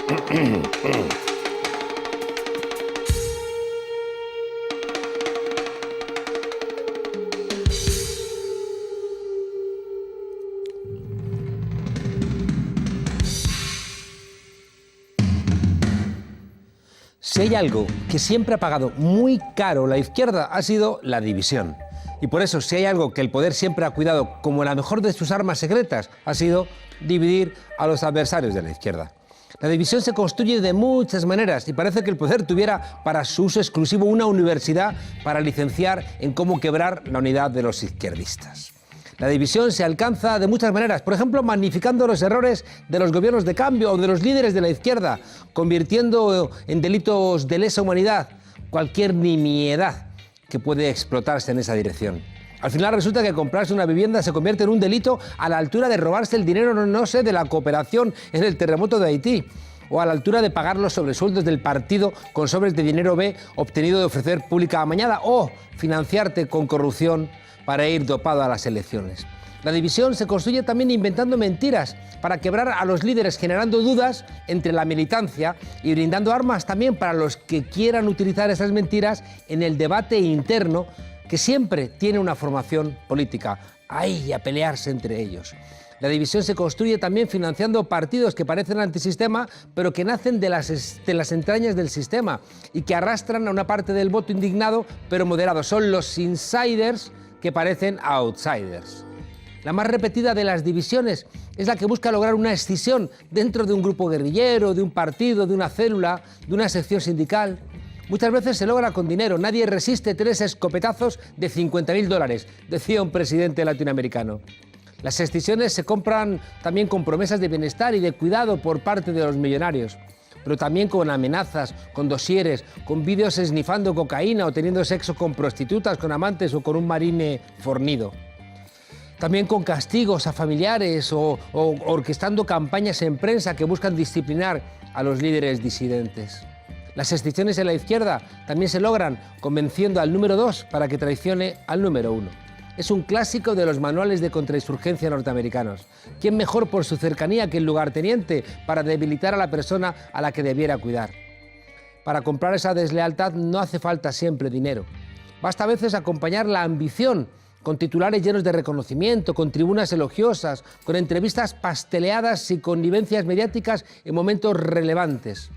Si hay algo que siempre ha pagado muy caro la izquierda, ha sido la división. Y por eso, si hay algo que el poder siempre ha cuidado como la mejor de sus armas secretas, ha sido dividir a los adversarios de la izquierda. La división se construye de muchas maneras y parece que el poder tuviera para su uso exclusivo una universidad para licenciar en cómo quebrar la unidad de los izquierdistas. La división se alcanza de muchas maneras, por ejemplo, magnificando los errores de los gobiernos de cambio o de los líderes de la izquierda, convirtiendo en delitos de lesa humanidad cualquier nimiedad que puede explotarse en esa dirección. Al final resulta que comprarse una vivienda se convierte en un delito a la altura de robarse el dinero, no sé, de la cooperación en el terremoto de Haití, o a la altura de pagar los sobresueldos del partido con sobres de dinero B obtenido de ofrecer pública amañada, o financiarte con corrupción para ir dopado a las elecciones. La división se construye también inventando mentiras para quebrar a los líderes, generando dudas entre la militancia y brindando armas también para los que quieran utilizar esas mentiras en el debate interno, que siempre tiene una formación política, ahí a pelearse entre ellos. La división se construye también financiando partidos que parecen antisistema, pero que nacen de las entrañas del sistema y que arrastran a una parte del voto indignado, pero moderado. Son los insiders que parecen outsiders. La más repetida de las divisiones es la que busca lograr una escisión dentro de un grupo guerrillero, de un partido, de una célula, de una sección sindical. Muchas veces se logra con dinero. Nadie resiste 3 escopetazos de $50.000, decía un presidente latinoamericano. Las escisiones se compran también con promesas de bienestar y de cuidado por parte de los millonarios, pero también con amenazas, con dosieres, con vídeos esnifando cocaína o teniendo sexo con prostitutas, con amantes o con un marine fornido. También con castigos a familiares o orquestando campañas en prensa que buscan disciplinar a los líderes disidentes. Las escisiones en la izquierda también se logran convenciendo al número 2 para que traicione al número 1. Es un clásico de los manuales de contrainsurgencia norteamericanos. ¿Quién mejor por su cercanía que el lugarteniente para debilitar a la persona a la que debiera cuidar? Para comprar esa deslealtad no hace falta siempre dinero. Basta a veces acompañar la ambición con titulares llenos de reconocimiento, con tribunas elogiosas, con entrevistas pasteleadas y connivencias mediáticas en momentos relevantes.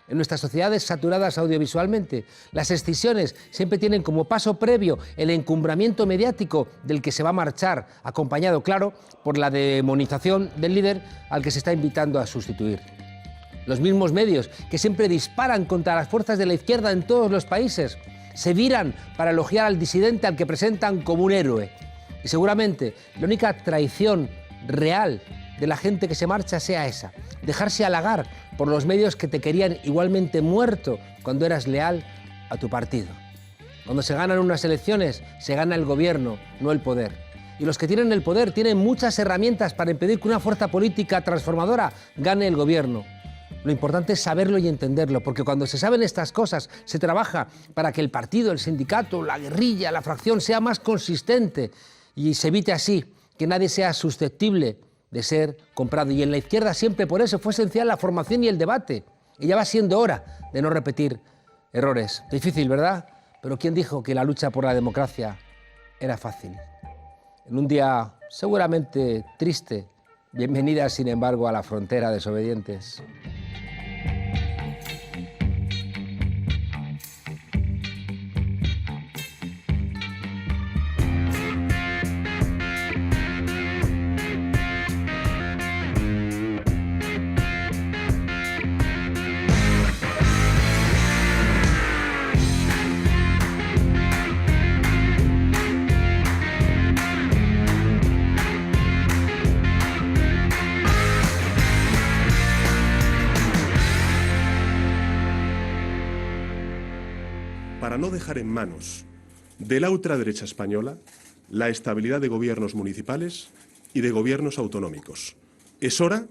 En nuestras sociedades saturadas audiovisualmente, las escisiones siempre tienen como paso previo el encumbramiento mediático del que se va a marchar, acompañado, claro, por la demonización del líder al que se está invitando a sustituir. Los mismos medios que siempre disparan contra las fuerzas de la izquierda en todos los países se viran para elogiar al disidente al que presentan como un héroe. Y seguramente la única traición real de la gente que se marcha sea esa, dejarse halagar por los medios que te querían igualmente muerto cuando eras leal a tu partido. Cuando se ganan unas elecciones, se gana el gobierno, no el poder. Y los que tienen el poder tienen muchas herramientas para impedir que una fuerza política transformadora gane el gobierno. Lo importante es saberlo y entenderlo, porque cuando se saben estas cosas, se trabaja para que el partido, el sindicato, la guerrilla, la fracción sea más consistente y se evite así que nadie sea susceptible de ser comprado. Y en la izquierda siempre por eso fue esencial la formación y el debate. Y ya va siendo hora de no repetir errores. Difícil, ¿verdad? Pero ¿quién dijo que la lucha por la democracia era fácil? En un día seguramente triste, bienvenida, sin embargo, a la frontera, desobedientes. Para no dejar en manos de la ultraderecha española la estabilidad de gobiernos municipales y de gobiernos autonómicos. Es hora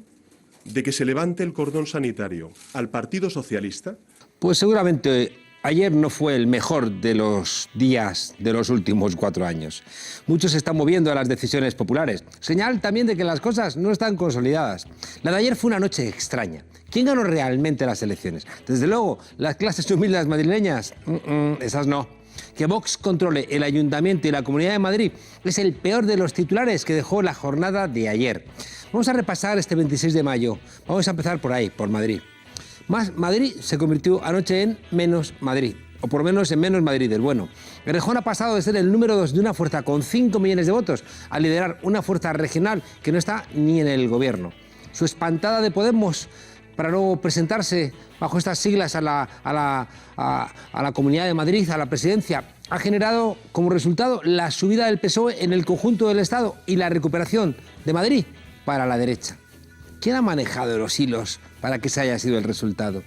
de que se levante el cordón sanitario al Partido Socialista. Pues seguramente Ayer no fue el mejor de los días de los últimos 4 años. Muchos se están moviendo a las decisiones populares. Señal también de que las cosas no están consolidadas. La de ayer fue una noche extraña. ¿Quién ganó realmente las elecciones? Desde luego, las clases humildes madrileñas, esas no. Que Vox controle el Ayuntamiento y la Comunidad de Madrid es el peor de los titulares que dejó la jornada de ayer. Vamos a repasar este 26 de mayo. Vamos a empezar por ahí, por Madrid. Madrid se convirtió anoche en menos Madrid, o por lo menos en menos Madrid del bueno. Errejón ha pasado de ser el número 2 de una fuerza con 5 millones de votos a liderar una fuerza regional que no está ni en el gobierno. Su espantada de Podemos para no presentarse bajo estas siglas a la Comunidad de Madrid, a la presidencia, ha generado como resultado la subida del PSOE en el conjunto del Estado y la recuperación de Madrid para la derecha. ¿Quién ha manejado los hilos para que ese haya sido el resultado?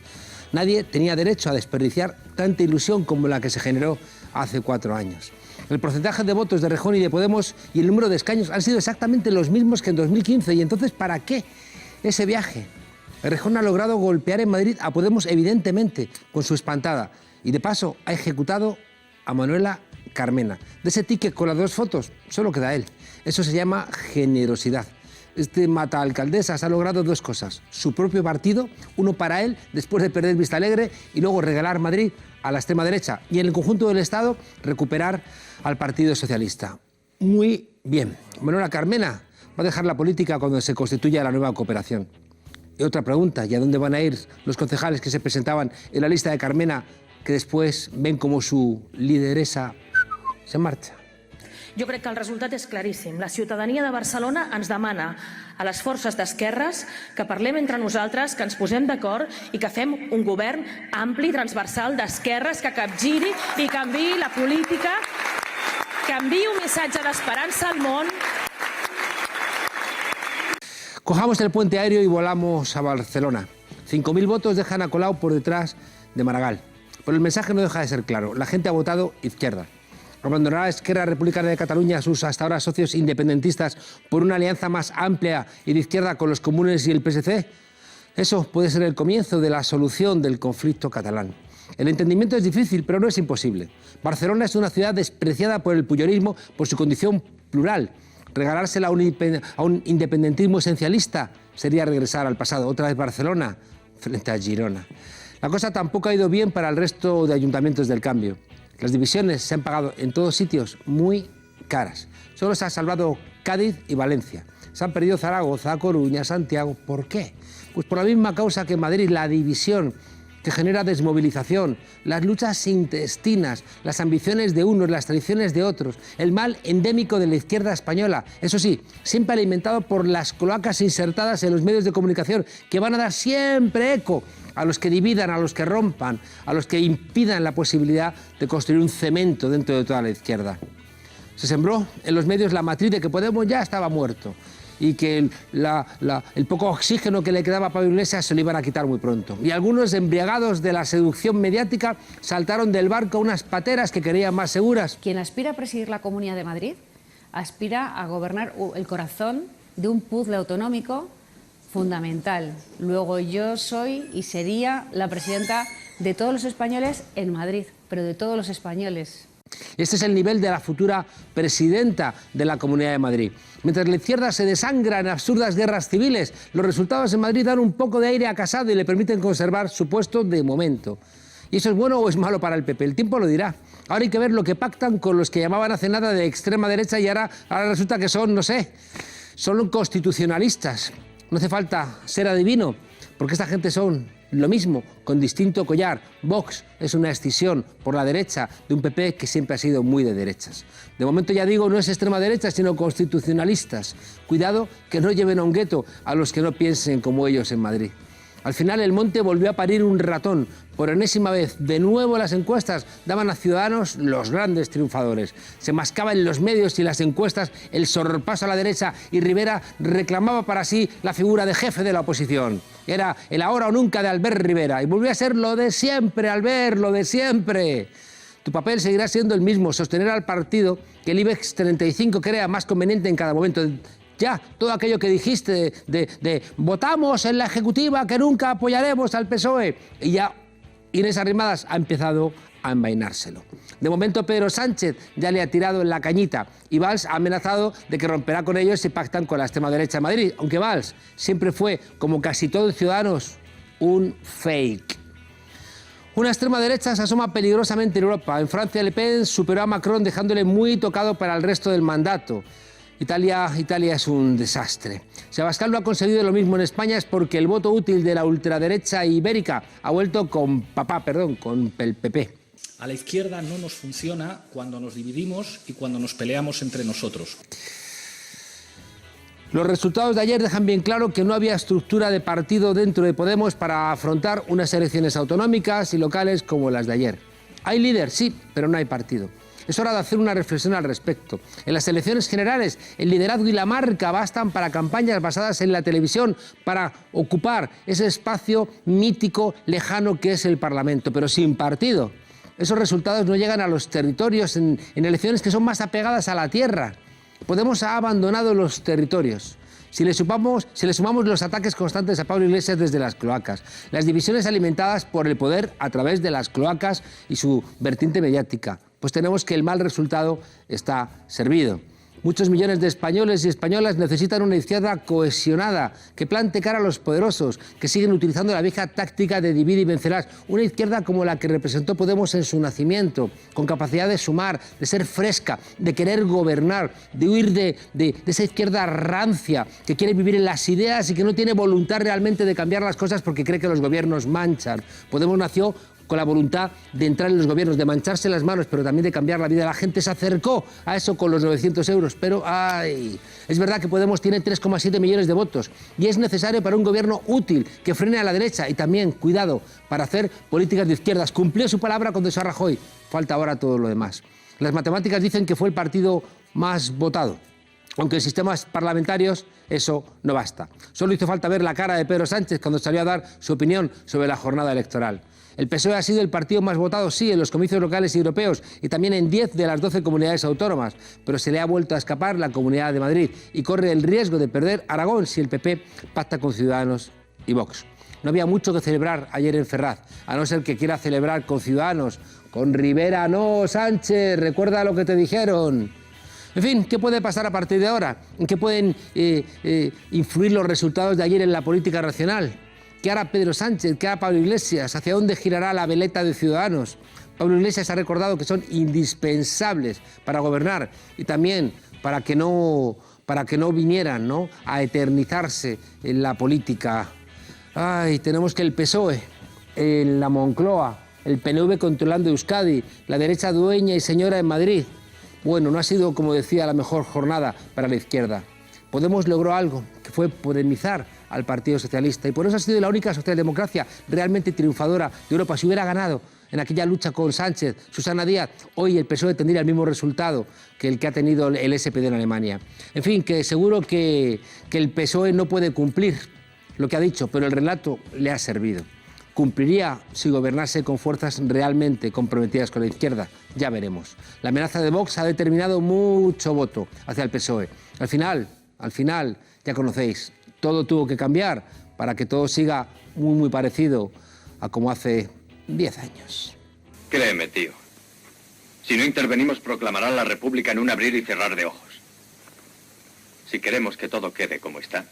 Nadie tenía derecho a desperdiciar tanta ilusión como la que se generó hace 4 años. El porcentaje de votos de Errejón y de Podemos y el número de escaños han sido exactamente los mismos que en 2015. ¿Y entonces para qué ese viaje? Errejón ha logrado golpear en Madrid a Podemos evidentemente con su espantada y de paso ha ejecutado a Manuela Carmena. De ese ticket con las 2 fotos solo queda él. Eso se llama generosidad. Este mata alcaldesas ha logrado 2 cosas. Su propio partido, uno para él, después de perder Vistalegre, y luego regalar Madrid a la extrema derecha. Y en el conjunto del Estado, recuperar al Partido Socialista. Muy bien. Manuela Carmena va a dejar la política cuando se constituya la nueva cooperación. Y otra pregunta, ¿y a dónde van a ir los concejales que se presentaban en la lista de Carmena, que después ven como su lideresa se marcha? Jo crec que el resultat és claríssim. La ciutadania de Barcelona ens demana a les forces d'esquerres que parlem entre nosaltres, que ens posem d'acord i que fem un govern ampli, transversal, d'esquerres, que capgiri i canviï la política, que enviï un missatge d'esperança al món. Cojamos el puente aéreo y volamos a Barcelona. 5.000 votos dejan a Colau por detrás de Maragall. Pero el mensaje no deja de ser claro. La gente ha votado izquierda. ¿Abandonará Esquerra Republicana de Cataluña a sus hasta ahora socios independentistas por una alianza más amplia y de izquierda con los comunes y el PSC? Eso puede ser el comienzo de la solución del conflicto catalán. El entendimiento es difícil, pero no es imposible. Barcelona es una ciudad despreciada por el pujolismo por su condición plural. Regalársela a un independentismo esencialista sería regresar al pasado. Otra vez Barcelona frente a Girona. La cosa tampoco ha ido bien para el resto de ayuntamientos del cambio. Las divisiones se han pagado en todos sitios muy caras. Solo se ha salvado Cádiz y Valencia. Se han perdido Zaragoza, Coruña, Santiago. ¿Por qué? Pues por la misma causa que en Madrid, la división que genera desmovilización, las luchas intestinas, las ambiciones de unos, las tradiciones de otros, el mal endémico de la izquierda española. Eso sí, siempre alimentado por las cloacas insertadas en los medios de comunicación que van a dar siempre eco a los que dividan, a los que rompan, a los que impidan la posibilidad de construir un cemento dentro de toda la izquierda. Se sembró en los medios la matriz de que Podemos ya estaba muerto y que el poco oxígeno que le quedaba a Pablo Iglesias se lo iban a quitar muy pronto. Y algunos, embriagados de la seducción mediática, saltaron del barco a unas pateras que creían más seguras. Quien aspira a presidir la Comunidad de Madrid aspira a gobernar el corazón de un puzzle autonómico fundamental. Luego yo soy y sería la presidenta de todos los españoles en Madrid, pero de todos los españoles. Este es el nivel de la futura presidenta de la Comunidad de Madrid. Mientras la izquierda se desangra en absurdas guerras civiles, los resultados en Madrid dan un poco de aire a Casado y le permiten conservar su puesto de momento. ¿Y eso es bueno o es malo para el PP? El tiempo lo dirá. Ahora hay que ver lo que pactan con los que llamaban hace nada de extrema derecha y ahora resulta que son, no sé, son constitucionalistas. No hace falta ser adivino, porque esta gente son lo mismo, con distinto collar. Vox es una escisión por la derecha de un PP que siempre ha sido muy de derechas. De momento, ya digo, no es extrema derecha, sino constitucionalistas. Cuidado que no lleven a un gueto a los que no piensen como ellos en Madrid. Al final, el monte volvió a parir un ratón. Por enésima vez, de nuevo las encuestas daban a Ciudadanos los grandes triunfadores. Se mascaba en los medios y las encuestas el sorpaso a la derecha y Rivera reclamaba para sí la figura de jefe de la oposición. Era el ahora o nunca de Albert Rivera y volvió a ser lo de siempre, Albert, lo de siempre. Tu papel seguirá siendo el mismo, sostener al partido que el IBEX 35 crea más conveniente en cada momento. Ya, todo aquello que dijiste de votamos en la Ejecutiva que nunca apoyaremos al PSOE. Y ya Inés Arrimadas ha empezado a envainárselo. De momento Pedro Sánchez ya le ha tirado en la cañita y Valls ha amenazado de que romperá con ellos si pactan con la extrema derecha de Madrid, aunque Valls siempre fue, como casi todos Ciudadanos, un fake. Una extrema derecha se asoma peligrosamente en Europa. En Francia, Le Pen superó a Macron dejándole muy tocado para el resto del mandato. Italia es un desastre. Si Abascal no ha conseguido lo mismo en España es porque el voto útil de la ultraderecha ibérica ha vuelto con el PP. A la izquierda no nos funciona cuando nos dividimos y cuando nos peleamos entre nosotros. Los resultados de ayer dejan bien claro que no había estructura de partido dentro de Podemos para afrontar unas elecciones autonómicas y locales como las de ayer. Hay líder, sí, pero no hay partido. Es hora de hacer una reflexión al respecto. En las elecciones generales, el liderazgo y la marca bastan para campañas basadas en la televisión, para ocupar ese espacio mítico, lejano que es el Parlamento, pero sin partido. Esos resultados no llegan a los territorios en elecciones que son más apegadas a la tierra. Podemos ha abandonado los territorios. Si le sumamos los ataques constantes a Pablo Iglesias desde las cloacas, las divisiones alimentadas por el poder a través de las cloacas y su vertiente mediática, pues tenemos que el mal resultado está servido. Muchos millones de españoles y españolas necesitan una izquierda cohesionada, que plante cara a los poderosos, que siguen utilizando la vieja táctica de divide y vencerás. Una izquierda como la que representó Podemos en su nacimiento, con capacidad de sumar, de ser fresca, de querer gobernar, de huir de esa izquierda rancia, que quiere vivir en las ideas y que no tiene voluntad realmente de cambiar las cosas porque cree que los gobiernos manchan. Podemos nació con la voluntad de entrar en los gobiernos, de mancharse las manos, pero también de cambiar la vida. La gente se acercó a eso con los 900 euros, pero es verdad que Podemos tiene 3,7 millones de votos y es necesario para un gobierno útil que frene a la derecha y también, cuidado, para hacer políticas de izquierdas. Cumplió su palabra cuando se Rajoy, falta ahora todo lo demás. Las matemáticas dicen que fue el partido más votado. Aunque en sistemas parlamentarios eso no basta. Solo hizo falta ver la cara de Pedro Sánchez cuando salió a dar su opinión sobre la jornada electoral. El PSOE ha sido el partido más votado, sí, en los comicios locales y europeos y también en 10 de las 12 comunidades autónomas, pero se le ha vuelto a escapar la Comunidad de Madrid y corre el riesgo de perder Aragón si el PP pacta con Ciudadanos y Vox. No había mucho que celebrar ayer en Ferraz, a no ser que quiera celebrar con Ciudadanos. Con Rivera no, Sánchez, recuerda lo que te dijeron. En fin, ¿qué puede pasar a partir de ahora? ¿En qué pueden influir los resultados de ayer en la política nacional? ¿Qué hará Pedro Sánchez? ¿Qué hará Pablo Iglesias? ¿Hacia dónde girará la veleta de Ciudadanos? Pablo Iglesias ha recordado que son indispensables para gobernar y también para que no vinieran, ¿no?, a eternizarse en la política. Tenemos que el PSOE en la Moncloa, el PNV controlando Euskadi, la derecha dueña y señora en Madrid. Bueno, no ha sido, como decía, la mejor jornada para la izquierda. Podemos logró algo, que fue podemizar al Partido Socialista, y por eso ha sido la única socialdemocracia realmente triunfadora de Europa. Si hubiera ganado en aquella lucha con Sánchez, Susana Díaz, hoy el PSOE tendría el mismo resultado que el que ha tenido el SPD en Alemania. En fin, que seguro que el PSOE no puede cumplir lo que ha dicho, pero el relato le ha servido. ¿Cumpliría si gobernase con fuerzas realmente comprometidas con la izquierda? Ya veremos. La amenaza de Vox ha determinado mucho voto hacia el PSOE. Al final, ya conocéis, todo tuvo que cambiar para que todo siga muy parecido a como hace 10 años. Créeme, tío. Si no intervenimos, proclamarán la República en un abrir y cerrar de ojos. Si queremos que todo quede como está,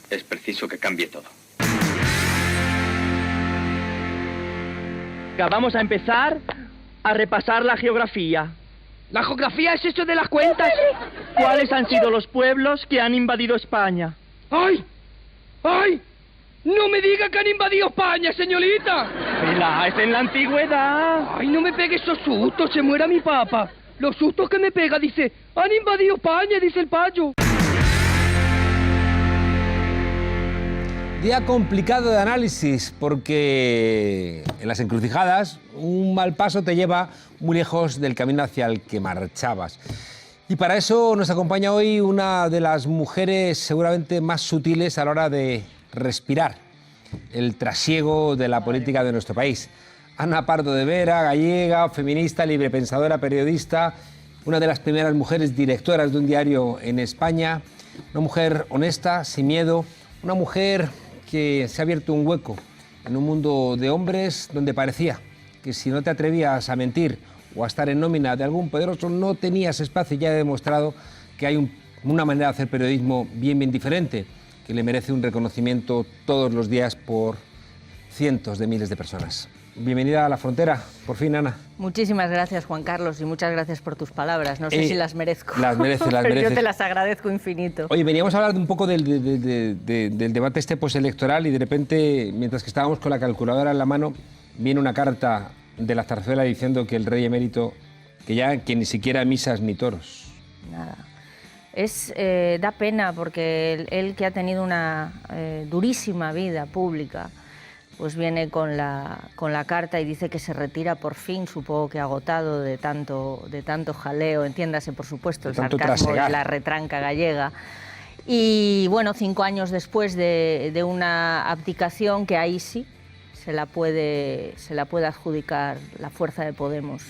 es preciso que cambie todo. Vamos a empezar a repasar la geografía. ¿La geografía es eso de las cuentas? ¿Cuáles han sido los pueblos que han invadido España? ¡Ay! ¡Ay! ¡No me diga que han invadido España, señorita! Es en la antigüedad. ¡Ay, no me pegue esos sustos! ¡Se muera mi papá! Los sustos que me pega, dice, han invadido España, dice el payo. Día complicado de análisis porque en las encrucijadas un mal paso te lleva muy lejos del camino hacia el que marchabas. Y para eso nos acompaña hoy una de las mujeres seguramente más sutiles a la hora de respirar el trasiego de la política de nuestro país. Ana Pardo de Vera, gallega, feminista, librepensadora, periodista, una de las primeras mujeres directoras de un diario en España, una mujer honesta, sin miedo, una mujer que se ha abierto un hueco en un mundo de hombres donde parecía que si no te atrevías a mentir o a estar en nómina de algún poderoso, no tenías espacio, y ya he demostrado que hay una manera de hacer periodismo bien diferente, que le merece un reconocimiento todos los días por cientos de miles de personas. Bienvenida a La Frontera, por fin, Ana. Muchísimas gracias, Juan Carlos, y muchas gracias por tus palabras. No sé si las merezco. Las mereces, las pero mereces. yo te las agradezco infinito. Oye, veníamos a hablar un poco del debate este postelectoral y de repente, mientras que estábamos con la calculadora en la mano, viene una carta de la zarzuela diciendo que el rey emérito, que ni siquiera misas ni toros. Nada. Da pena porque él que ha tenido una durísima vida pública, pues viene con la carta y dice que se retira por fin, supongo que agotado de tanto jaleo, entiéndase por supuesto el sarcasmo de la retranca gallega. Y bueno, 5 años después de una abdicación que ahí sí se la puede adjudicar la fuerza de Podemos.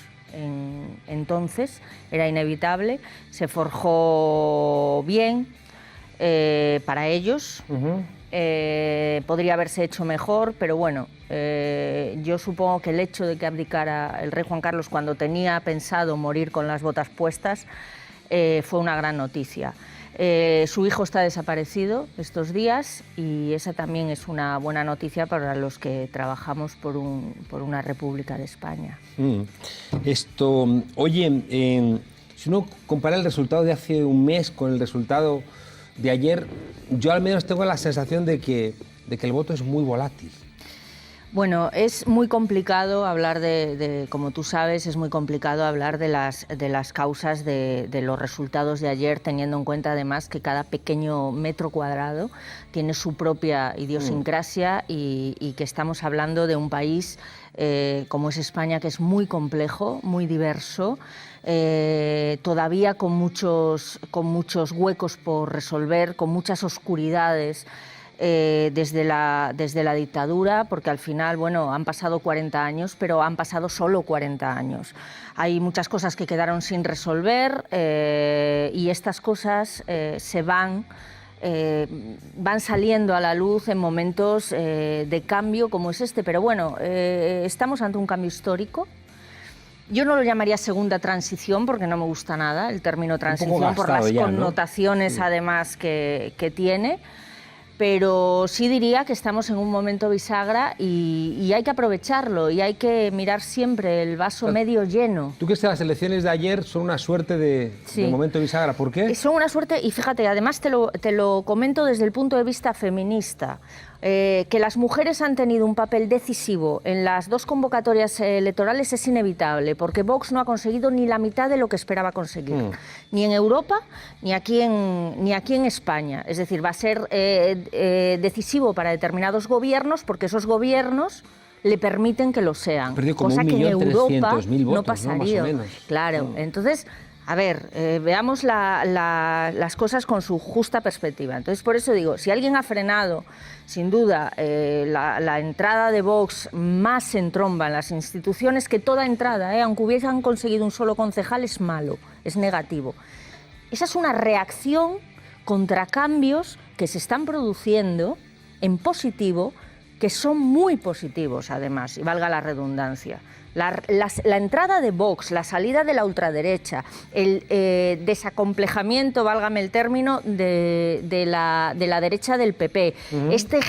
Entonces era inevitable, se forjó bien para ellos. Podría haberse hecho mejor, pero bueno, yo supongo que el hecho de que abdicara el rey Juan Carlos cuando tenía pensado morir con las botas puestas fue una gran noticia. Su hijo está desaparecido estos días y esa también es una buena noticia para los que trabajamos por una República de España. Oye, si uno compara el resultado de hace un mes con el resultado de ayer, yo al menos tengo la sensación de que el voto es muy volátil. Bueno, es muy complicado hablar como tú sabes, es muy complicado hablar de las causas de los resultados de ayer, teniendo en cuenta además que cada pequeño metro cuadrado tiene su propia idiosincrasia y que estamos hablando de un país como es España, que es muy complejo, muy diverso, todavía con muchos huecos por resolver, con muchas oscuridades. Desde la dictadura, porque al final, bueno, han pasado 40 años, pero han pasado solo 40 años. Hay muchas cosas que quedaron sin resolver y estas cosas van saliendo a la luz en momentos de cambio como es este. Pero bueno, estamos ante un cambio histórico. Yo no lo llamaría segunda transición porque no me gusta nada el término transición por las connotaciones además que tiene. Pero sí diría que estamos en un momento bisagra y hay que aprovecharlo y hay que mirar siempre el vaso medio lleno. ¿Tú crees que las elecciones de ayer son una suerte de momento bisagra? ¿Por qué? Son una suerte y fíjate, además te lo comento desde el punto de vista feminista. Que las mujeres han tenido un papel decisivo en las 2 convocatorias electorales es inevitable, porque Vox no ha conseguido ni la mitad de lo que esperaba conseguir, ni en Europa ni aquí en España. Es decir, va a ser decisivo para determinados gobiernos, porque esos gobiernos le permiten que lo sean, cosa que en Europa no pasaría. Más o menos. Claro, entonces... A ver, veamos las cosas con su justa perspectiva. Entonces, por eso digo, si alguien ha frenado, sin duda, la entrada de Vox más en tromba en las instituciones, que toda entrada, aunque hubiesen conseguido un solo concejal, es malo, es negativo. Esa es una reacción contra cambios que se están produciendo en positivo, que son muy positivos, además, y valga la redundancia. La entrada de Vox, la salida de la ultraderecha, el desacomplejamiento, válgame el término, de la derecha del PP, este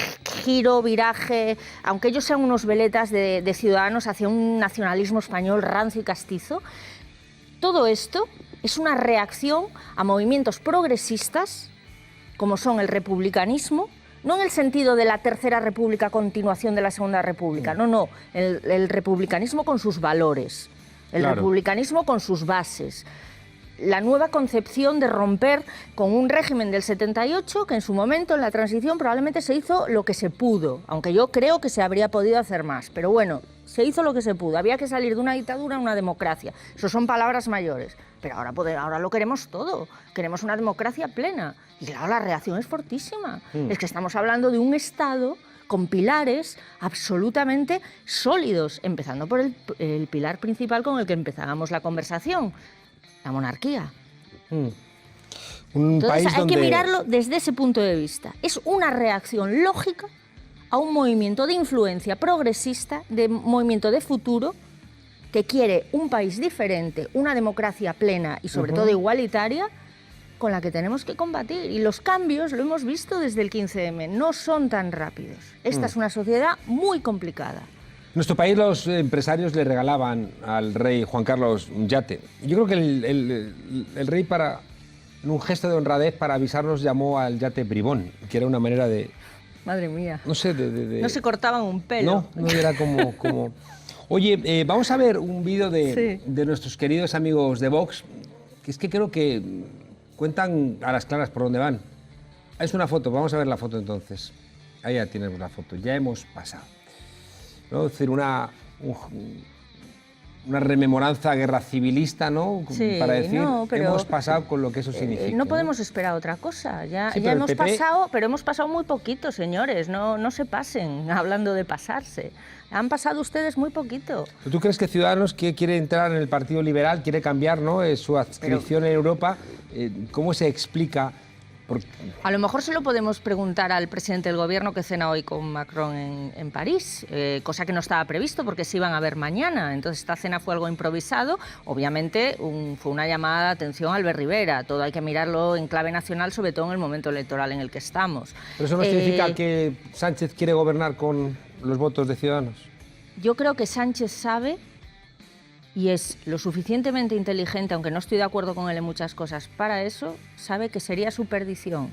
giro, viraje, aunque ellos sean unos veletas de Ciudadanos hacia un nacionalismo español rancio y castizo, todo esto es una reacción a movimientos progresistas, como son el republicanismo, no en el sentido de la Tercera República, continuación de la Segunda República, no, el republicanismo con sus valores, el republicanismo con sus bases, la nueva concepción de romper con un régimen del 78 que en su momento, en la transición, probablemente se hizo lo que se pudo, aunque yo creo que se habría podido hacer más, pero bueno, se hizo lo que se pudo, había que salir de una dictadura a una democracia, eso son palabras mayores, pero ahora lo queremos todo, queremos una democracia plena, y claro, la reacción es fortísima, es que estamos hablando de un Estado con pilares absolutamente sólidos, empezando por el pilar principal con el que empezábamos la conversación, la monarquía. Entonces hay que mirarlo desde ese punto de vista. Es una reacción lógica a un movimiento de influencia progresista, de movimiento de futuro, que quiere un país diferente, una democracia plena y sobre todo igualitaria, con la que tenemos que combatir. Y los cambios, lo hemos visto desde el 15M, no son tan rápidos. Esta es una sociedad muy complicada. En nuestro país los empresarios le regalaban al rey Juan Carlos un yate. Yo creo que el rey, en un gesto de honradez, para avisarnos, llamó al yate bribón, que era una manera de... Madre mía. No sé, No se cortaban un pelo. No era como... Oye, vamos a ver un vídeo de nuestros queridos amigos de Vox, que es que creo que cuentan a las claras por dónde van. Es una foto, vamos a ver la foto entonces. Ahí ya tienes la foto, ya hemos pasado, ¿no? Es decir, una rememoranza guerra civilista, ¿no? Sí, para decir, no, pero hemos pasado con lo que eso significa. No podemos esperar otra cosa. Ya hemos PP... pasado, pero hemos pasado muy poquito, señores. No se pasen hablando de pasarse. Han pasado ustedes muy poquito. ¿Tú crees que Ciudadanos, que quiere entrar en el Partido Liberal, quiere cambiar, ¿no? Su adscripción en Europa? ¿Cómo se explica? A lo mejor se lo podemos preguntar al presidente del Gobierno que cena hoy con Macron en París, cosa que no estaba previsto porque se iban a ver mañana. Entonces esta cena fue algo improvisado. Obviamente fue una llamada de atención a Albert Rivera. Todo hay que mirarlo en clave nacional, sobre todo en el momento electoral en el que estamos. ¿Pero eso no significa que Sánchez quiere gobernar con los votos de Ciudadanos? Yo creo que Sánchez sabe y es lo suficientemente inteligente, aunque no estoy de acuerdo con él en muchas cosas, para eso, sabe que sería su perdición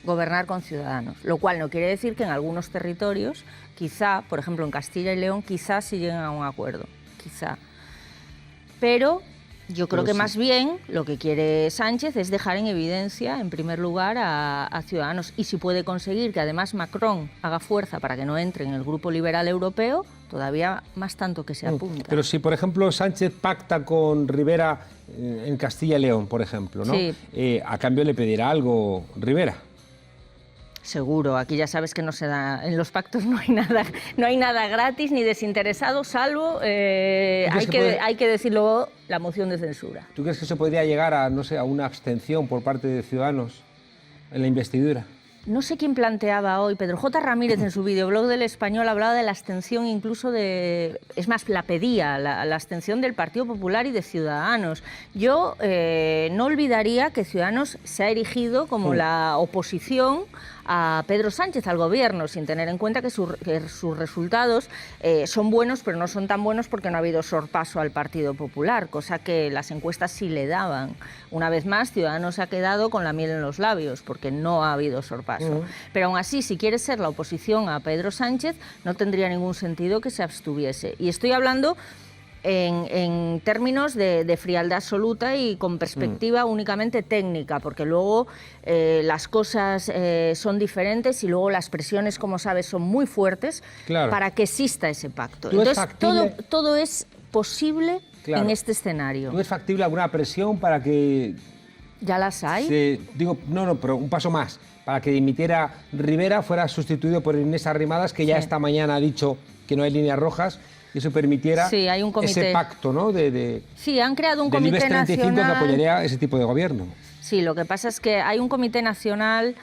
gobernar con Ciudadanos. Lo cual no quiere decir que en algunos territorios, quizá, por ejemplo en Castilla y León, quizás sí lleguen a un acuerdo, quizá. Pero yo creo que más bien lo que quiere Sánchez es dejar en evidencia, en primer lugar, a Ciudadanos. Y si puede conseguir que además Macron haga fuerza para que no entre en el Grupo Liberal Europeo, todavía más tanto que se apunta. Pero si, por ejemplo, Sánchez pacta con Rivera en Castilla y León, por ejemplo, ¿no? Sí. A cambio le pedirá algo Rivera. Seguro, aquí ya sabes que no se da, en los pactos no hay nada gratis ni desinteresado, salvo, hay que decirlo, la moción de censura. ¿Tú crees que se podría llegar a, no sé, a una abstención por parte de Ciudadanos en la investidura? No sé quién planteaba hoy, Pedro J. Ramírez en su videoblog del Español hablaba de la abstención incluso de... Es más, la pedía, la abstención del Partido Popular y de Ciudadanos. Yo no olvidaría que Ciudadanos se ha erigido como la oposición a Pedro Sánchez, al gobierno, sin tener en cuenta que sus resultados son buenos, pero no son tan buenos porque no ha habido sorpaso al Partido Popular, cosa que las encuestas sí le daban. Una vez más, Ciudadanos ha quedado con la miel en los labios, porque no ha habido sorpaso. Pero aún así, si quiere ser la oposición a Pedro Sánchez, no tendría ningún sentido que se abstuviese. Y estoy hablando en términos de frialdad absoluta y con perspectiva únicamente técnica, porque luego las cosas son diferentes y luego las presiones, como sabes, son muy fuertes para que exista ese pacto. Entonces, todo es posible en este escenario. ¿No es factible alguna presión para que... ¿Ya las hay? Pero un paso más. Para que dimitiera Rivera, fuera sustituido por Inés Arrimadas, que ya esta mañana ha dicho que no hay líneas rojas, y eso permitiera hay un comité. Ese pacto, ¿no? Sí, han creado un comité IBEX 35 nacional que apoyaría ese tipo de gobierno. Sí, lo que pasa es que hay un comité nacional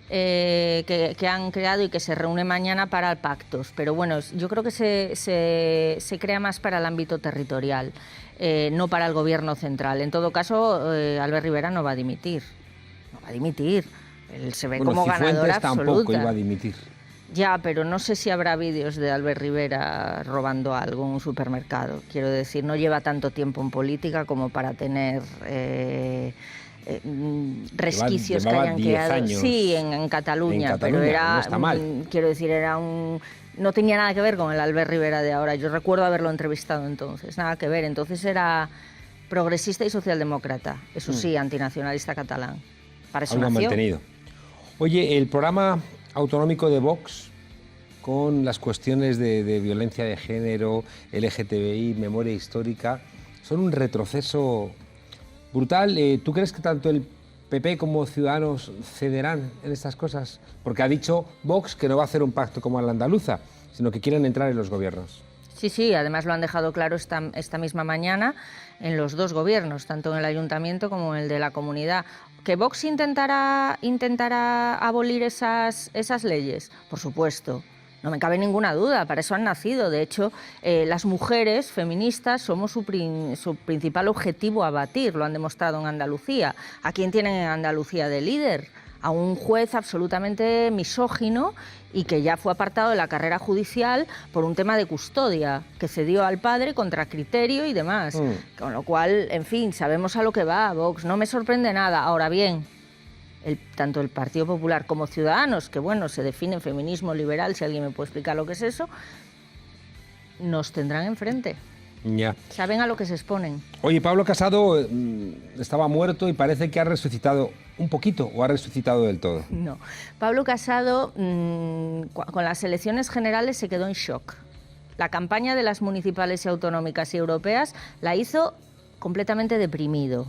que han creado y que se reúne mañana para pactos. Pero bueno, yo creo que se crea más para el ámbito territorial, no para el gobierno central. En todo caso, Albert Rivera no va a dimitir. No va a dimitir. Él se ve como ganador absoluta. Tampoco iba a dimitir. Ya, pero no sé si habrá vídeos de Albert Rivera robando algo en un supermercado. Quiero decir, no lleva tanto tiempo en política como para tener resquicios que hayan quedado. Sí, en Cataluña, pero era, no está mal. Quiero decir, no tenía nada que ver con el Albert Rivera de ahora. Yo recuerdo haberlo entrevistado entonces, nada que ver. Entonces era progresista y socialdemócrata, eso sí, antinacionalista catalán. Para eso nació. Mantenido. Oye, el programa autonómico de Vox, con las cuestiones de violencia de género, LGTBI, memoria histórica, son un retroceso brutal. ¿Tú crees que tanto el PP como Ciudadanos cederán en estas cosas? Porque ha dicho Vox que no va a hacer un pacto como la andaluza, sino que quieren entrar en los gobiernos. Sí, además lo han dejado claro esta misma mañana en los dos gobiernos, tanto en el ayuntamiento como en el de la comunidad. ¿Que Vox intentará abolir esas leyes? Por supuesto. No me cabe ninguna duda, para eso han nacido. De hecho, las mujeres feministas somos su principal objetivo a batir, lo han demostrado en Andalucía. ¿A quién tienen en Andalucía de líder? A un juez absolutamente misógino y que ya fue apartado de la carrera judicial por un tema de custodia, que cedió al padre contra criterio y demás. Con lo cual, en fin, sabemos a lo que va Vox. No me sorprende nada. Ahora bien, tanto el Partido Popular como Ciudadanos, que bueno, se definen feminismo liberal, si alguien me puede explicar lo que es eso, nos tendrán enfrente. Ya. Saben a lo que se exponen. Oye, Pablo Casado estaba muerto y parece que ha resucitado un poquito, o ha resucitado del todo. No. Pablo Casado, con las elecciones generales se quedó en shock. La campaña de las municipales y autonómicas y europeas la hizo completamente deprimido.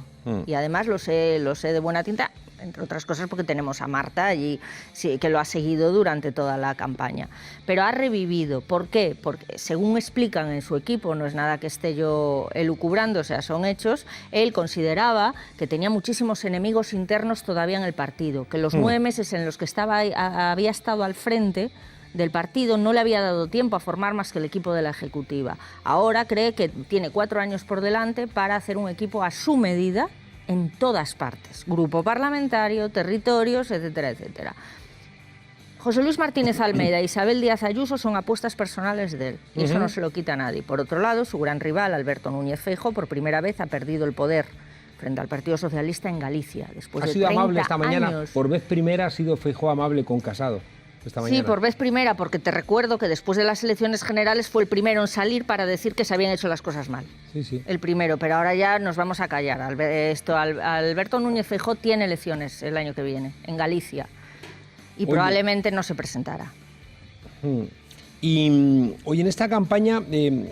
Y además lo sé de buena tinta, entre otras cosas porque tenemos a Marta allí, sí, que lo ha seguido durante toda la campaña. Pero ha revivido. ¿Por qué? Porque, según explican en su equipo, no es nada que esté yo elucubrando, o sea, son hechos, él consideraba que tenía muchísimos enemigos internos todavía en el partido, que los 9 meses en los que había estado al frente del partido no le había dado tiempo a formar más que el equipo de la Ejecutiva. Ahora cree que tiene 4 años por delante para hacer un equipo a su medida en todas partes, grupo parlamentario, territorios, etcétera, etcétera. José Luis Martínez Almeida e Isabel Díaz Ayuso son apuestas personales de él, y eso no se lo quita a nadie. Por otro lado, su gran rival, Alberto Núñez Feijóo, por primera vez ha perdido el poder frente al Partido Socialista en Galicia, después de 30 años. Ha sido amable esta mañana, por vez primera ha sido Feijóo amable con Casado. Sí, por vez primera, porque te recuerdo que después de las elecciones generales fue el primero en salir para decir que se habían hecho las cosas mal. Sí. El primero, pero ahora ya nos vamos a callar. Alberto Núñez Feijóo tiene elecciones el año que viene, en Galicia, y probablemente no se presentará. Y hoy en esta campaña,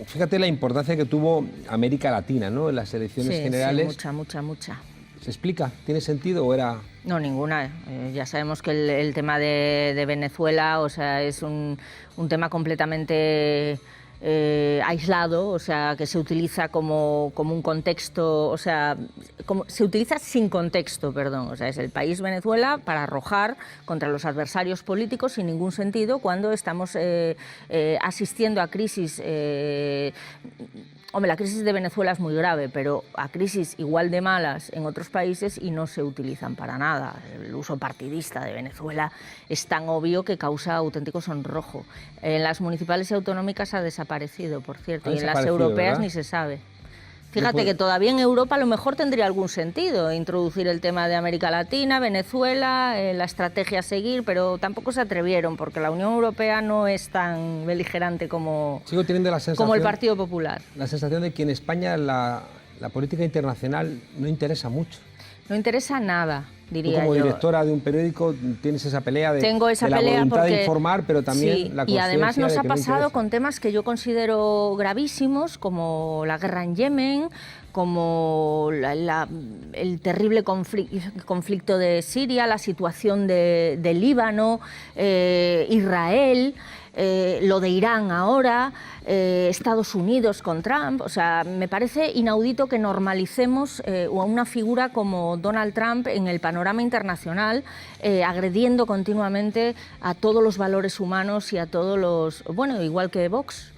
fíjate la importancia que tuvo América Latina, ¿no? En las elecciones generales. Sí, mucha. ¿Se explica? ¿Tiene sentido o era...? No, ninguna. Ya sabemos que el tema de Venezuela, o sea, es un tema completamente aislado, o sea, que se utiliza como un contexto, o sea, se utiliza sin contexto, perdón. O sea, es el país Venezuela para arrojar contra los adversarios políticos sin ningún sentido cuando estamos asistiendo a crisis. Hombre, la crisis de Venezuela es muy grave, pero a crisis igual de malas en otros países y no se utilizan para nada. El uso partidista de Venezuela es tan obvio que causa auténtico sonrojo. En las municipales y autonómicas ha desaparecido, por cierto, y en las europeas, ¿verdad?, ni se sabe. Fíjate que todavía en Europa a lo mejor tendría algún sentido introducir el tema de América Latina, Venezuela, la estrategia a seguir, pero tampoco se atrevieron porque la Unión Europea no es tan beligerante como el Partido Popular. La sensación de que en España la política internacional no interesa mucho. No interesa nada, diría yo. Tú como directora de un periódico tienes esa pelea de la voluntad de informar, pero también la conciencia. Y además nos ha pasado con temas que yo considero gravísimos, como la guerra en Yemen, como el terrible conflicto de Siria, la situación de Líbano, Israel, lo de Irán ahora, Estados Unidos con Trump. O sea, me parece inaudito que normalicemos a una figura como Donald Trump en el panorama internacional, agrediendo continuamente a todos los valores humanos y a todos los, bueno, igual que Vox,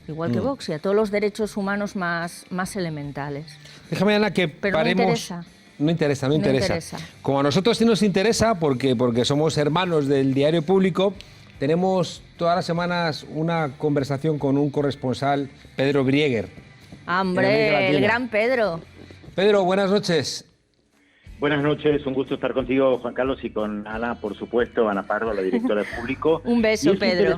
y a todos los derechos humanos más elementales. Déjame, Ana, que pero paremos... No interesa. Como a nosotros sí nos interesa, porque somos hermanos del Diario Público, tenemos todas las semanas una conversación con un corresponsal, Pedro Brieger. ¡Hombre, el gran Pedro! Pedro, buenas noches. Buenas noches, un gusto estar contigo, Juan Carlos, y con Ana, por supuesto, Ana Pardo, la directora de Público. Un beso, Pedro.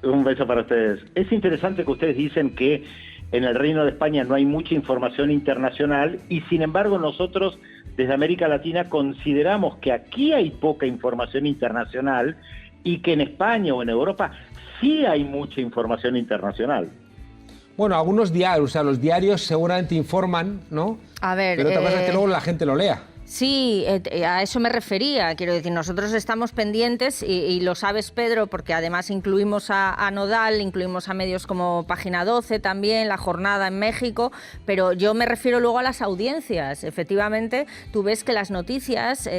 Un beso para ustedes. Es interesante que ustedes dicen que en el Reino de España no hay mucha información internacional y, sin embargo, nosotros desde América Latina consideramos que aquí hay poca información internacional y que en España o en Europa sí hay mucha información internacional. Bueno, algunos diarios, o sea, los diarios seguramente informan, ¿no? A ver, pero otra cosa es que luego la gente lo lea. Sí, a eso me refería. Quiero decir, nosotros estamos pendientes y lo sabes, Pedro, porque además incluimos a Nodal, incluimos a medios como Página 12 también, La Jornada en México, pero yo me refiero luego a las audiencias. Efectivamente, tú ves que las noticias,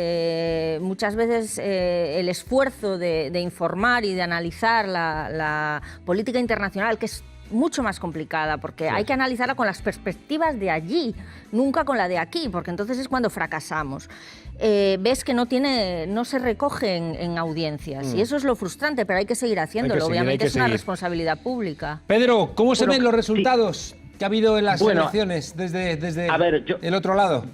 muchas veces el esfuerzo de informar y de analizar la política internacional, que es mucho más complicada, porque hay que analizarla con las perspectivas de allí, nunca con la de aquí, porque entonces es cuando fracasamos. Ves que no se recoge en audiencias, y eso es lo frustrante, pero hay que seguir haciéndolo. Obviamente es una responsabilidad pública. Pedro, ¿cómo se ven los resultados que ha habido en las elecciones desde el otro lado?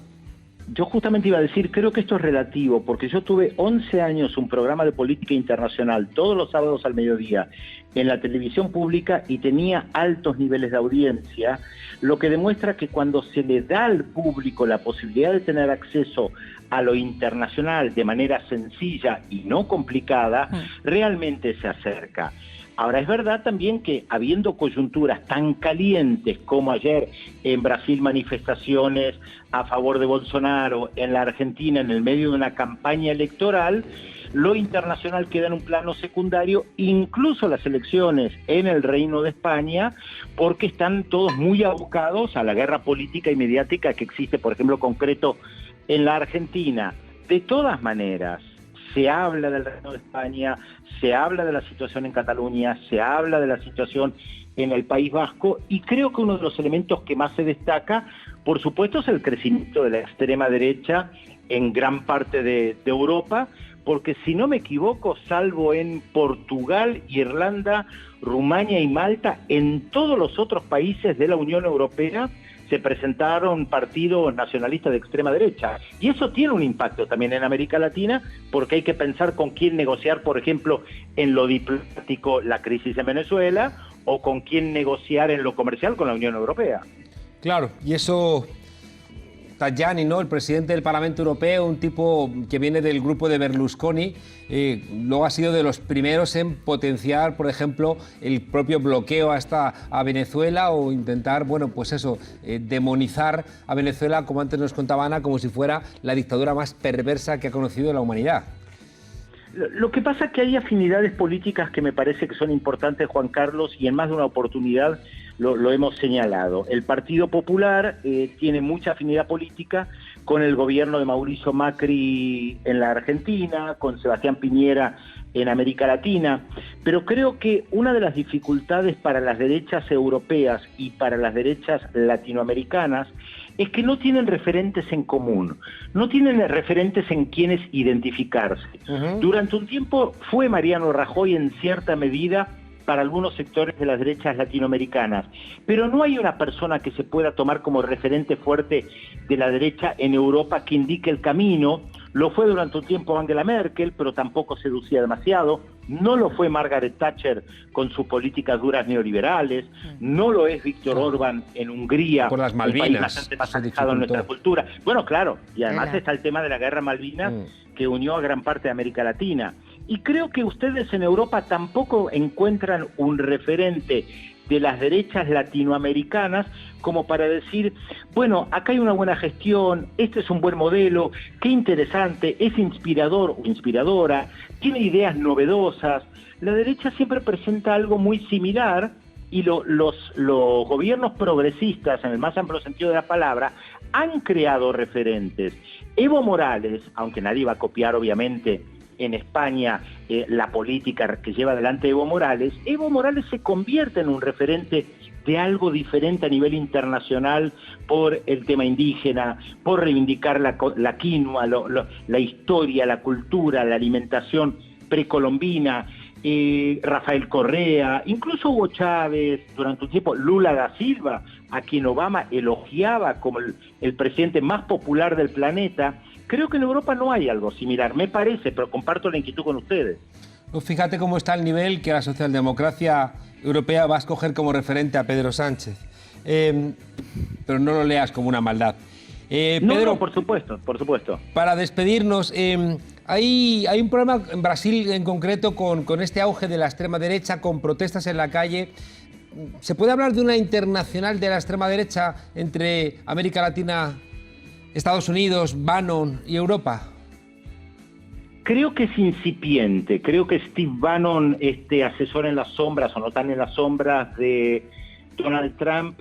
Yo justamente iba a decir, creo que esto es relativo, porque yo tuve 11 años un programa de política internacional todos los sábados al mediodía en la televisión pública y tenía altos niveles de audiencia, lo que demuestra que cuando se le da al público la posibilidad de tener acceso a lo internacional de manera sencilla y no complicada, realmente se acerca. Ahora, es verdad también que habiendo coyunturas tan calientes como ayer en Brasil, manifestaciones a favor de Bolsonaro, en la Argentina, en el medio de una campaña electoral, lo internacional queda en un plano secundario, incluso las elecciones en el Reino de España, porque están todos muy abocados a la guerra política y mediática que existe, por ejemplo, concreto en la Argentina. De todas maneras, se habla del Reino de España, se habla de la situación en Cataluña, se habla de la situación en el País Vasco, y creo que uno de los elementos que más se destaca, por supuesto, es el crecimiento de la extrema derecha en gran parte de Europa, porque si no me equivoco, salvo en Portugal, Irlanda, Rumania y Malta, en todos los otros países de la Unión Europea se presentaron partidos nacionalistas de extrema derecha. Y eso tiene un impacto también en América Latina, porque hay que pensar con quién negociar, por ejemplo, en lo diplomático la crisis en Venezuela, o con quién negociar en lo comercial con la Unión Europea. Claro, y eso... Tajani, ¿no?, el presidente del Parlamento Europeo, un tipo que viene del grupo de Berlusconi, luego ha sido de los primeros en potenciar, por ejemplo, el propio bloqueo a Venezuela, o intentar, bueno, pues eso, demonizar a Venezuela, como antes nos contaba Ana, como si fuera la dictadura más perversa que ha conocido la humanidad. Lo que pasa es que hay afinidades políticas que me parece que son importantes, Juan Carlos, y en más de una oportunidad lo hemos señalado. El Partido Popular tiene mucha afinidad política con el gobierno de Mauricio Macri en la Argentina, con Sebastián Piñera en América Latina, pero creo que una de las dificultades para las derechas europeas y para las derechas latinoamericanas es que no tienen referentes en común, no tienen referentes en quienes identificarse. Durante un tiempo fue Mariano Rajoy en cierta medida para algunos sectores de las derechas latinoamericanas, pero no hay una persona que se pueda tomar como referente fuerte de la derecha en Europa que indique el camino. Lo fue durante un tiempo Angela Merkel, pero tampoco seducía demasiado. No lo fue Margaret Thatcher con sus políticas duras neoliberales. No lo es Víctor Orbán en Hungría, por las Malvinas, el país bastante más alejado en nuestra cultura. Bueno, claro, y además está el tema de la guerra Malvinas que unió a gran parte de América Latina. Y creo que ustedes en Europa tampoco encuentran un referente de las derechas latinoamericanas como para decir, bueno, acá hay una buena gestión, este es un buen modelo, qué interesante, es inspirador o inspiradora, tiene ideas novedosas. La derecha siempre presenta algo muy similar, y los gobiernos progresistas, en el más amplio sentido de la palabra, han creado referentes. Evo Morales, aunque nadie va a copiar obviamente en España la política que lleva adelante Evo Morales se convierte en un referente de algo diferente a nivel internacional por el tema indígena, por reivindicar la quinoa, la historia, la cultura, la alimentación precolombina. Rafael Correa, incluso Hugo Chávez, durante un tiempo Lula da Silva, a quien Obama elogiaba como el presidente más popular del planeta. Creo que en Europa no hay algo similar, me parece, pero comparto la inquietud con ustedes. Pues fíjate cómo está el nivel que la socialdemocracia europea va a escoger como referente a Pedro Sánchez. Pero no lo leas como una maldad. Pedro, no, por supuesto, por supuesto. Para despedirnos, hay un problema en Brasil en concreto con este auge de la extrema derecha, con protestas en la calle. ¿Se puede hablar de una internacional de la extrema derecha entre América Latina Estados Unidos, Bannon y Europa? Creo que es incipiente. Creo que Steve Bannon, asesor en las sombras o no tan en las sombras de Donald Trump,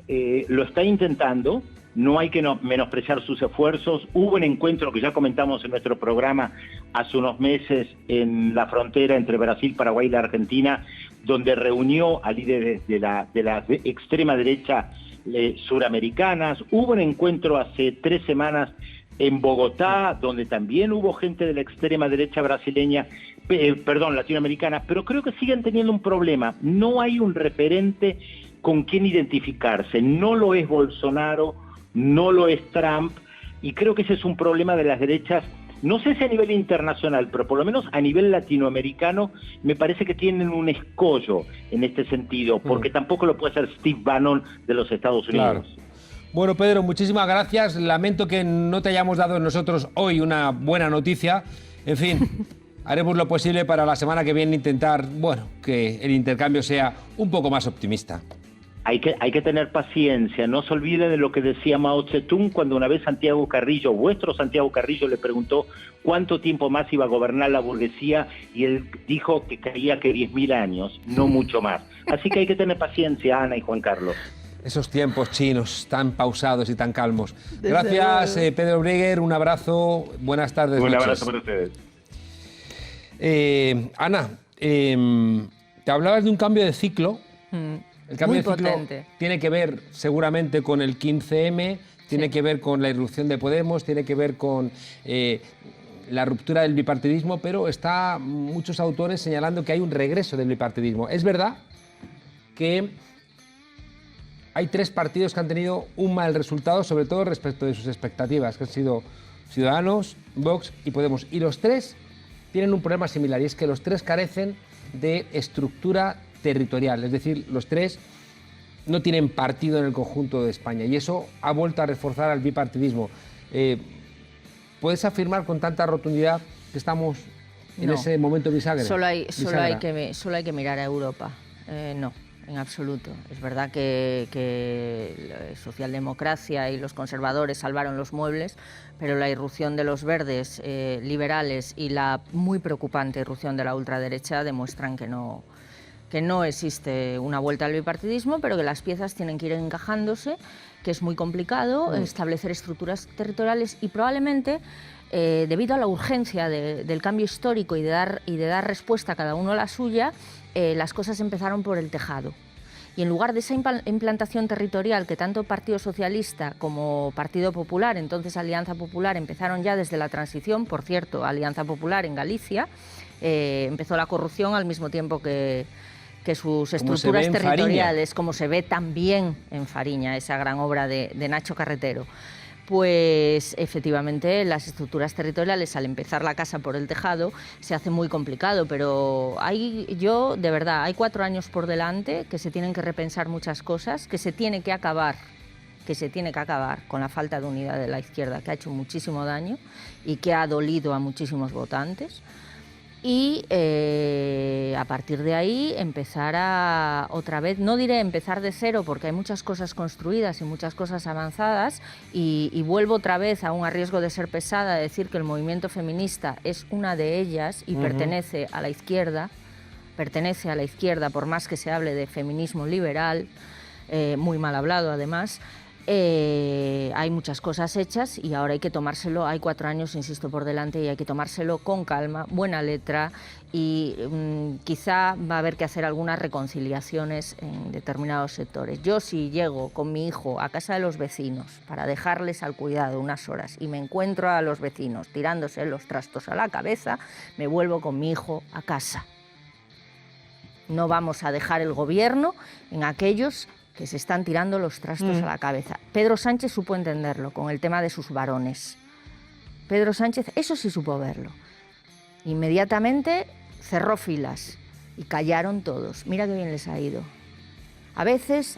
lo está intentando. No hay que menospreciar sus esfuerzos. Hubo un encuentro que ya comentamos en nuestro programa hace unos meses en la frontera entre Brasil, Paraguay y la Argentina, donde reunió a líderes de la extrema derecha suramericanas. Hubo un encuentro hace 3 semanas en Bogotá, donde también hubo gente de la extrema derecha latinoamericana, pero creo que siguen teniendo un problema. No hay un referente con quien identificarse. No lo es Bolsonaro, no lo es Trump, y creo que ese es un problema de las derechas, no sé si a nivel internacional, pero por lo menos a nivel latinoamericano, me parece que tienen un escollo en este sentido, porque tampoco lo puede hacer Steve Bannon de los Estados Unidos. Claro. Bueno, Pedro, muchísimas gracias. Lamento que no te hayamos dado nosotros hoy una buena noticia. En fin, haremos lo posible para la semana que viene intentar, bueno, que el intercambio sea un poco más optimista. Hay que tener paciencia. No se olviden de lo que decía Mao Zedong cuando una vez Santiago Carrillo, vuestro Santiago Carrillo, le preguntó cuánto tiempo más iba a gobernar la burguesía y él dijo que creía que 10.000 años, no mucho más. Así que hay que tener paciencia, Ana y Juan Carlos. Esos tiempos chinos tan pausados y tan calmos. Gracias, Pedro Breguer, un abrazo, buenas tardes. Un abrazo para ustedes. Ana, te hablabas de un cambio de ciclo. El cambio de ciclo tiene que ver seguramente con el 15M, tiene que ver con la irrupción de Podemos, tiene que ver con la ruptura del bipartidismo, pero está muchos autores señalando que hay un regreso del bipartidismo. Es verdad que hay 3 partidos que han tenido un mal resultado, sobre todo respecto de sus expectativas, que han sido Ciudadanos, Vox y Podemos. Y los 3 tienen un problema similar, y es que los 3 carecen de estructura territorial. Es decir, los 3 no tienen partido en el conjunto de España, y eso ha vuelto a reforzar al bipartidismo. ¿Puedes afirmar con tanta rotundidad que estamos en ese momento bisagra? Solo hay que mirar a Europa. No. En absoluto. Es verdad que la socialdemocracia y los conservadores salvaron los muebles, pero la irrupción de los verdes liberales y la muy preocupante irrupción de la ultraderecha demuestran que no existe una vuelta al bipartidismo, pero que las piezas tienen que ir encajándose, que es muy complicado establecer estructuras territoriales y probablemente debido a la urgencia del cambio histórico y de dar respuesta a cada uno a la suya, las cosas empezaron por el tejado. Y en lugar de esa implantación territorial que tanto Partido Socialista como Partido Popular, entonces Alianza Popular, empezaron ya desde la transición, por cierto, Alianza Popular en Galicia, empezó la corrupción al mismo tiempo que sus estructuras territoriales, como se ve también en Fariña, esa gran obra de Nacho Carretero. Pues efectivamente las estructuras territoriales, al empezar la casa por el tejado, se hace muy complicado, pero de verdad, hay 4 años por delante que se tienen que repensar muchas cosas, que se tiene que acabar con la falta de unidad de la izquierda, que ha hecho muchísimo daño y que ha dolido a muchísimos votantes. Y a partir de ahí empezar otra vez, no diré empezar de cero porque hay muchas cosas construidas y muchas cosas avanzadas, y vuelvo otra vez, aún a riesgo de ser pesada, a decir que el movimiento feminista es una de ellas y pertenece a la izquierda, por más que se hable de feminismo liberal, muy mal hablado además. Hay muchas cosas hechas y ahora hay que tomárselo, hay 4 años, insisto, por delante, y hay que tomárselo con calma, buena letra, y quizá va a haber que hacer algunas reconciliaciones en determinados sectores. Yo, si llego con mi hijo a casa de los vecinos para dejarles al cuidado unas horas y me encuentro a los vecinos tirándose los trastos a la cabeza, me vuelvo con mi hijo a casa. No vamos a dejar el gobierno en aquellos que se están tirando los trastos a la cabeza. Pedro Sánchez supo entenderlo con el tema de sus varones. Pedro Sánchez, eso sí supo verlo. Inmediatamente cerró filas y callaron todos. Mira qué bien les ha ido. A veces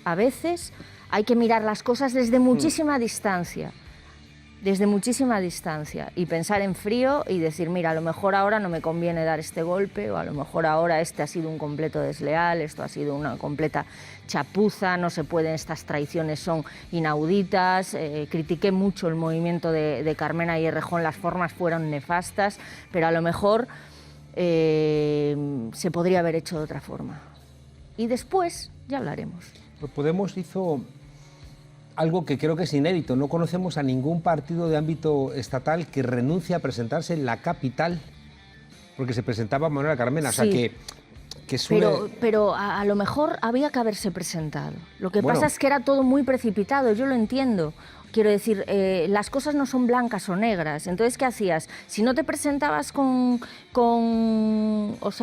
hay que mirar las cosas desde muchísima distancia. desde muchísima distancia y pensar en frío y decir, mira, a lo mejor ahora no me conviene dar este golpe, o a lo mejor ahora este ha sido un completo desleal, esto ha sido una completa chapuza, no se pueden, estas traiciones son inauditas. Critiqué mucho el movimiento de Carmena y Errejón, las formas fueron nefastas, pero a lo mejor se podría haber hecho de otra forma. Y después ya hablaremos. Pues Podemos hizo algo que creo que es inédito. No conocemos a ningún partido de ámbito estatal que renuncie a presentarse en la capital, porque se presentaba Manuela Carmena. Sí. O sea que suele... Pero a lo mejor había que haberse presentado. Lo que Bueno. pasa es que era todo muy precipitado, yo lo entiendo. Quiero decir, las cosas no son blancas o negras. Entonces, ¿qué hacías? Si no te presentabas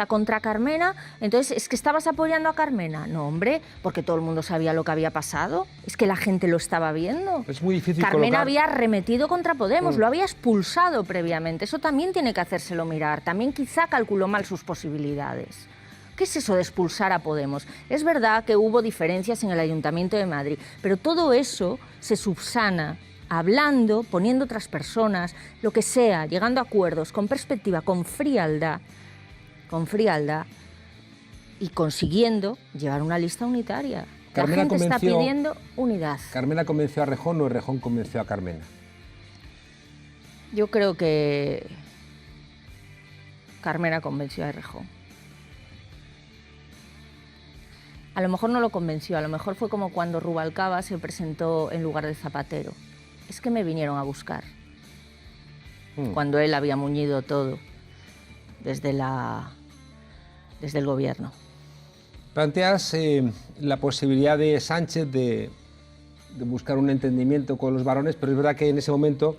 contra Carmena, entonces, ¿es que estabas apoyando a Carmena? No, hombre, porque todo el mundo sabía lo que había pasado. Es que la gente lo estaba viendo. Es muy difícil Carmena colocar- había arremetido contra Podemos, lo había expulsado previamente. Eso también tiene que hacérselo mirar. También quizá calculó mal sus posibilidades. ¿Qué es eso de expulsar a Podemos? Es verdad que hubo diferencias en el Ayuntamiento de Madrid, pero todo eso se subsana hablando, poniendo otras personas, lo que sea, llegando a acuerdos, con perspectiva, con frialdad y consiguiendo llevar una lista unitaria. Carmena La gente está convenció- pidiendo unidad. ¿Carmena convenció a Errejón o Errejón convenció a Carmena? Yo creo que Carmena convenció a Errejón. A lo mejor no lo convenció, a lo mejor fue como cuando Rubalcaba se presentó en lugar de Zapatero. Es que me vinieron a buscar, cuando él había muñido todo desde el gobierno. Planteas la posibilidad de Sánchez de buscar un entendimiento con los varones, pero es verdad que en ese momento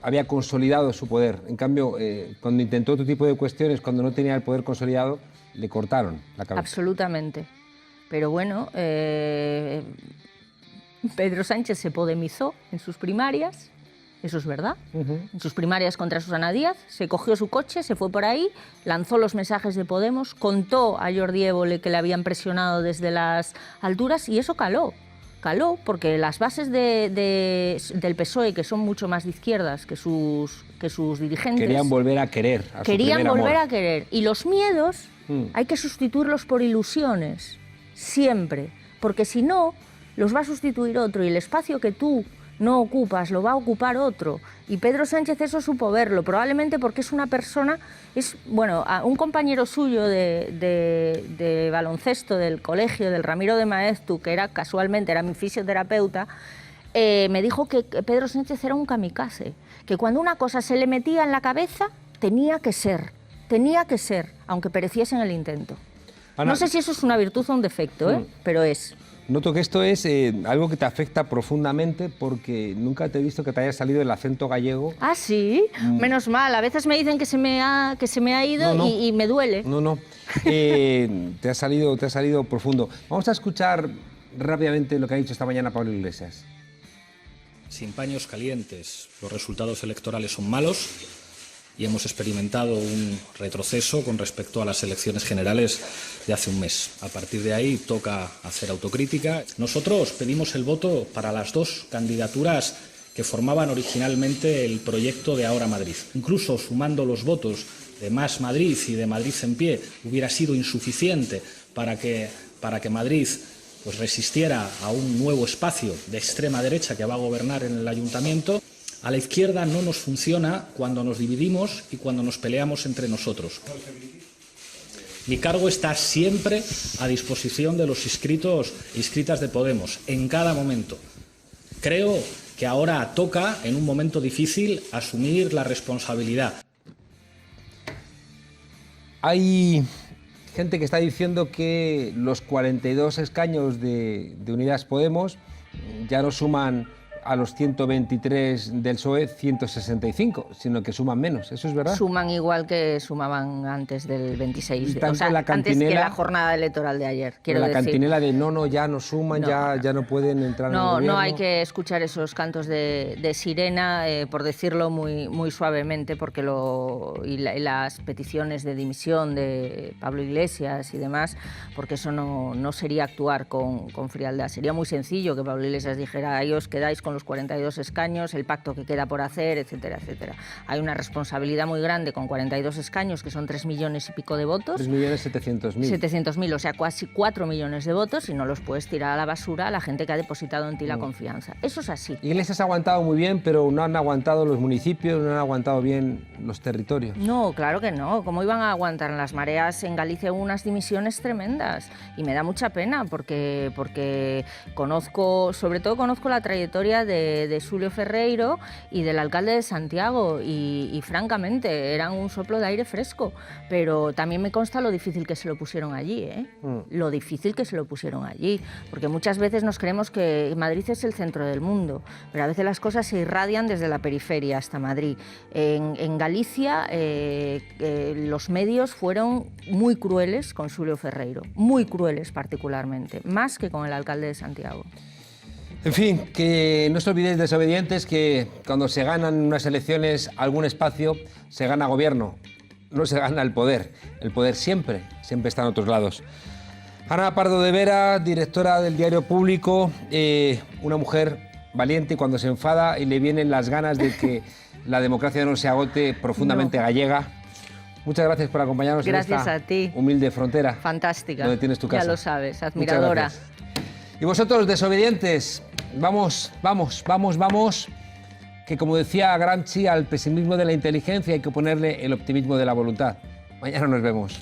había consolidado su poder. En cambio, cuando intentó otro tipo de cuestiones, cuando no tenía el poder consolidado, le cortaron la cabeza. Absolutamente. Pero bueno, Pedro Sánchez se podemizó en sus primarias, eso es verdad. En sus primarias contra Susana Díaz, se cogió su coche, se fue por ahí, lanzó los mensajes de Podemos, contó a Jordi Évole que le habían presionado desde las alturas y eso caló porque las bases del PSOE, que son mucho más de izquierdas que sus dirigentes, Querían volver a querer a su querían primer amor. volver a querer. Y los miedos hay que sustituirlos por ilusiones, siempre, porque si no, los va a sustituir otro y el espacio que tú no ocupas lo va a ocupar otro. Y Pedro Sánchez eso supo verlo, probablemente porque es una persona, un compañero suyo de baloncesto del colegio, del Ramiro de Maeztu, que casualmente era mi fisioterapeuta, me dijo que Pedro Sánchez era un kamikaze, que cuando una cosa se le metía en la cabeza, tenía que ser, aunque pereciese en el intento. Ana, no sé si eso es una virtud o un defecto, pero es. Noto que esto es algo que te afecta profundamente porque nunca te he visto que te haya salido el acento gallego. Ah, sí, menos mal. A veces me dicen que se me ha ido No. y me duele. No. Te ha salido profundo. Vamos a escuchar rápidamente lo que ha dicho esta mañana Pablo Iglesias. Sin paños calientes, los resultados electorales son malos y hemos experimentado un retroceso con respecto a las elecciones generales de hace un mes. A partir de ahí toca hacer autocrítica. Nosotros pedimos el voto para las dos candidaturas que formaban originalmente el proyecto de Ahora Madrid. Incluso sumando los votos de Más Madrid y de Madrid en Pie hubiera sido insuficiente para que Madrid resistiera a un nuevo espacio de extrema derecha que va a gobernar en el ayuntamiento. A la izquierda no nos funciona cuando nos dividimos y cuando nos peleamos entre nosotros. Mi cargo está siempre a disposición de los inscritos e inscritas de Podemos, en cada momento. Creo que ahora toca, en un momento difícil, asumir la responsabilidad. Hay gente que está diciendo que los 42 escaños de Unidas Podemos ya no suman a los 123 del PSOE 165, sino que suman menos. ¿Eso es verdad? Suman igual que sumaban antes del 26, tanto la antes que cantinela- la jornada electoral de ayer. Quiero la decir. cantinela de ya no suman, No, ya no pueden entrar en el gobierno. No hay que escuchar esos cantos de sirena, por decirlo muy suavemente, porque las peticiones de dimisión de Pablo Iglesias y demás, porque eso no sería actuar con frialdad. Sería muy sencillo que Pablo Iglesias dijera, ahí os quedáis con con los 42 escaños, el pacto que queda por hacer, etcétera, etcétera. Hay una responsabilidad muy grande con 42 escaños, que son 3 millones y pico de votos. 3.700.000. 700.000, o sea, casi 4 millones de votos, y no los puedes tirar a la basura a la gente que ha depositado en ti la confianza. Eso es así. Iglesias ha aguantado muy bien, pero no han aguantado los municipios, no han aguantado bien los territorios. No, claro que no. ¿Cómo iban a aguantar? En las mareas en Galicia hubo unas dimisiones tremendas y me da mucha pena porque sobre todo conozco la trayectoria de Xulio Ferreiro y del alcalde de Santiago y francamente eran un soplo de aire fresco, pero también me consta lo difícil que se lo pusieron allí, ¿eh? Lo difícil que se lo pusieron allí, porque muchas veces nos creemos que Madrid es el centro del mundo, pero a veces las cosas se irradian desde la periferia hasta Madrid. En Galicia los medios fueron muy crueles con Xulio Ferreiro, muy crueles particularmente, más que con el alcalde de Santiago. En fin, que no os olvidéis, desobedientes, que cuando se ganan unas elecciones algún espacio, se gana gobierno, no se gana el poder. El poder siempre está en otros lados. Ana Pardo de Vera, directora del Diario Público, una mujer valiente cuando se enfada y le vienen las ganas de que la democracia no se agote, profundamente gallega. Muchas gracias por acompañarnos en esta humilde frontera. Fantástica. Donde tienes tu casa. Ya lo sabes, admiradora. Y vosotros, desobedientes, vamos, que como decía Gramsci, al pesimismo de la inteligencia hay que ponerle el optimismo de la voluntad. Mañana nos vemos.